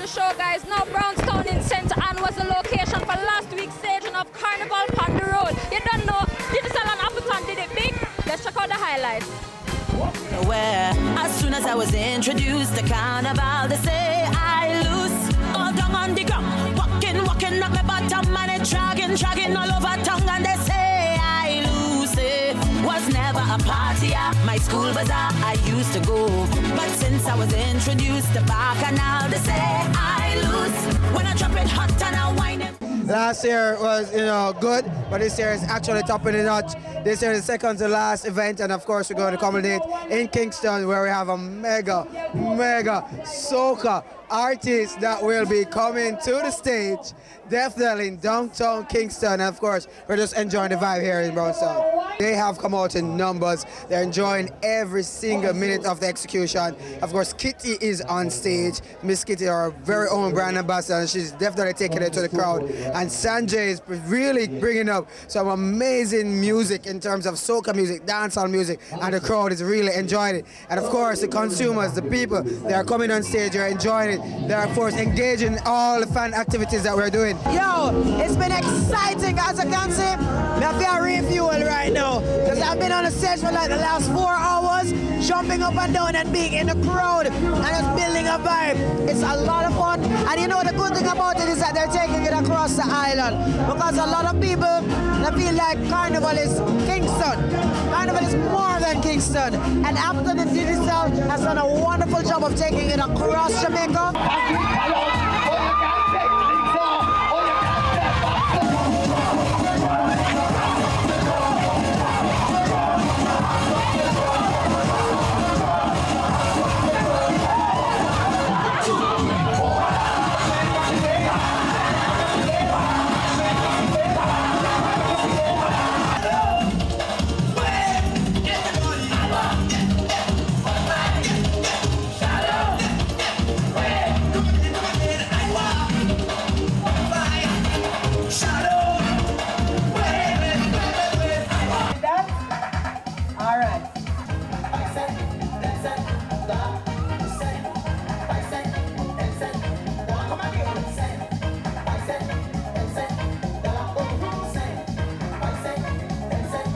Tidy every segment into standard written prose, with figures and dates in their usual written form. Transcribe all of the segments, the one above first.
the show, guys. Now Brownstown in St. Anne was the location for last week's staging of Carnival Pon Di Road. You don't know, Digital and Appleton did it big. Let's check out the highlights. Where as soon as I was introduced to Carnival, they say I lose all down on the ground, walking up my bottom and it dragging all over tongue, and they say I lose. It was never a party at my school bazaar I used to go, but since I was introduced to Bacchanal, they say I lose when I drop it hot and I whine it. Last year was, good, but this year is actually topping the notch. This year is the second to last event, and of course we're going to culminate in Kingston, where we have a mega soca artist that will be coming to the stage, definitely in downtown Kingston, and of course we're just enjoying the vibe here in Brownstown. They have come out in numbers. They're enjoying every single minute of the execution. Of course, Kitty is on stage. Miss Kitty, our very own brand ambassador, and she's definitely taking it to the crowd. And Sanjay is really bringing up some amazing music in terms of soca music, dancehall music, and the crowd is really enjoying it. And of course, the consumers, the people, they are coming on stage, they're enjoying it. They're, of course, engaging in all the fan activities that we're doing. Yo, it's been exciting, as you can see. I feel refuel right now, because I've been on the stage for like the last 4 hours, jumping up and down and being in the crowd, and just building a vibe. It's a lot of fun, and you know the good thing about it is that they're taking it across the island, because a lot of people they feel like Carnival is Kingston. Carnival is more than Kingston, and Appleton and Digital has done a wonderful job of taking it across Jamaica.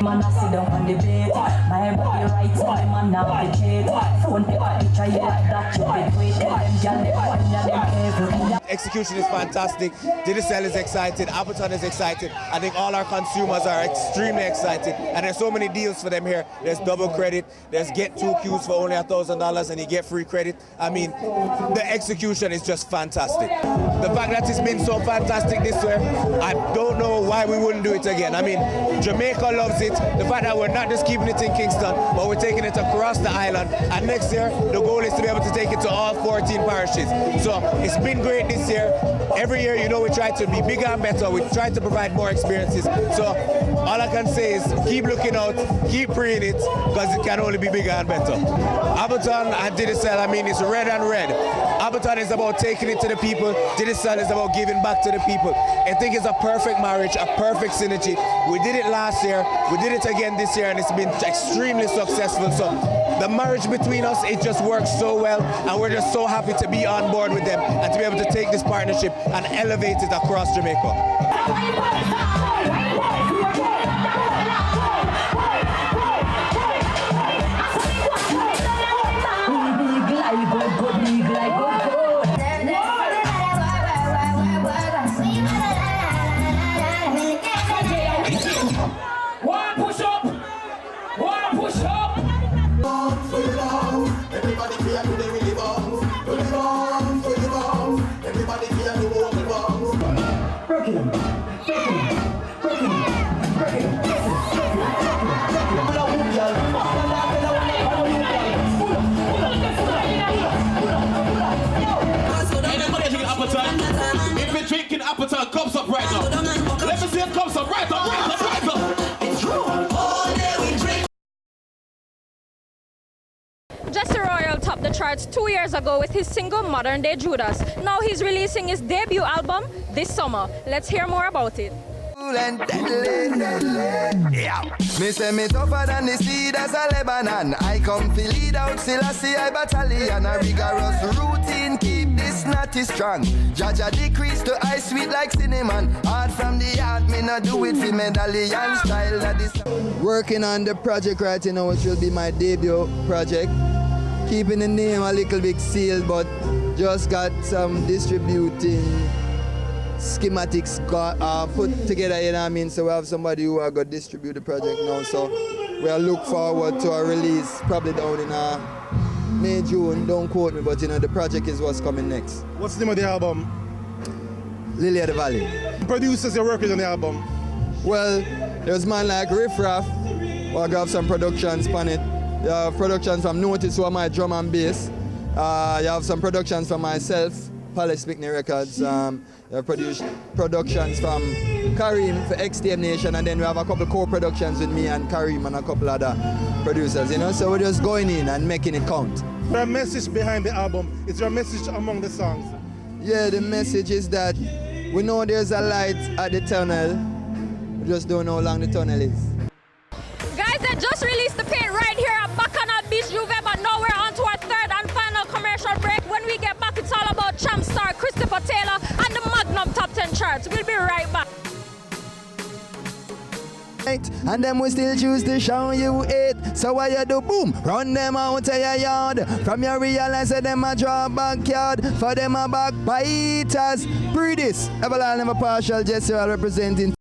Man, I sit down on the bed. My body right on the man navigate. Phone paper, each I that you been waiting. Them Execution is fantastic. Digicel is excited. Appleton is excited. I think all our consumers are extremely excited. And there's so many deals for them here. There's double credit. There's get 2 queues for only $1,000 and you get free credit. I mean, the execution is just fantastic. The fact that it's been so fantastic this year, I don't know why we wouldn't do it again. I mean, Jamaica loves it. The fact that we're not just keeping it in Kingston, but we're taking it across the island. And next year, the goal is to be able to take it to all 14 parishes. So it's been great this year. Every year, we try to be bigger and better. We try to provide more experiences. So all I can say is keep looking out, keep praying it, because it can only be bigger and better. Appleton and Digicel, I mean, it's red and red. Appleton is about taking it to the people. Digicel is about giving back to the people. I think it's a perfect marriage, a perfect synergy. We did it last year, we did it again this year, and it's been extremely successful. So the marriage between us, it just works so well, and we're just so happy to be on board with them and to be able to take this partnership and elevate it across Jamaica. If you're drinking Appleton, comes up right now. Let me see it comes up right now, right now, right now. It's true. All day we drink. Jesse Royal topped the charts 2 years ago with his single Modern Day Judas. Now he's releasing his debut album this summer. Let's hear more about it. And deadly. Yeah. Me say me tougher than the cedars of Lebanon. I come to lead out Selassie I battalion. A rigorous routine keep this not heart is strong. Jaja decrease to ice sweet like cinnamon. Hard from the heart, me not do it for medallion style. That is working on the project right now, which will be my debut project. Keeping the name a little bit sealed, but just got some distributing schematics put together, you know what I mean? So we have somebody who are going to distribute the project now. So we'll look forward to a release probably down in May, June. Don't quote me, but you know, the project is what's coming next. What's the name of the album? Lily of the Valley. Producers you're working on the album? Well, there's man like Riff Raff, who I got some productions on it. You have productions from Notice, who are my drum and bass. You have some productions from myself, Palace Pickney Records. You have productions from Kareem for XTM Nation, and then we have a couple co-productions with me and Kareem and a couple other producers, you know. So we're just going in and making it count. Is there a message behind the album? Is there a message among the songs? Yeah, the message is that we know there's a light at the tunnel. We just don't know how long the tunnel is. Guys, they just released the paint right here at Smirnoff Beach Jouvert, but now we're on to our third and final commercial break. When we get back, it's all about Champ Star Christopher Taylor and the Magnum Top 10 charts. We'll be right back. And then we still choose to show you it. So why you do boom? Run them out of your yard. From you realize that them a draw backyard. For them a backbiters. Pree Dis, Everland, never partial, Jesse representing.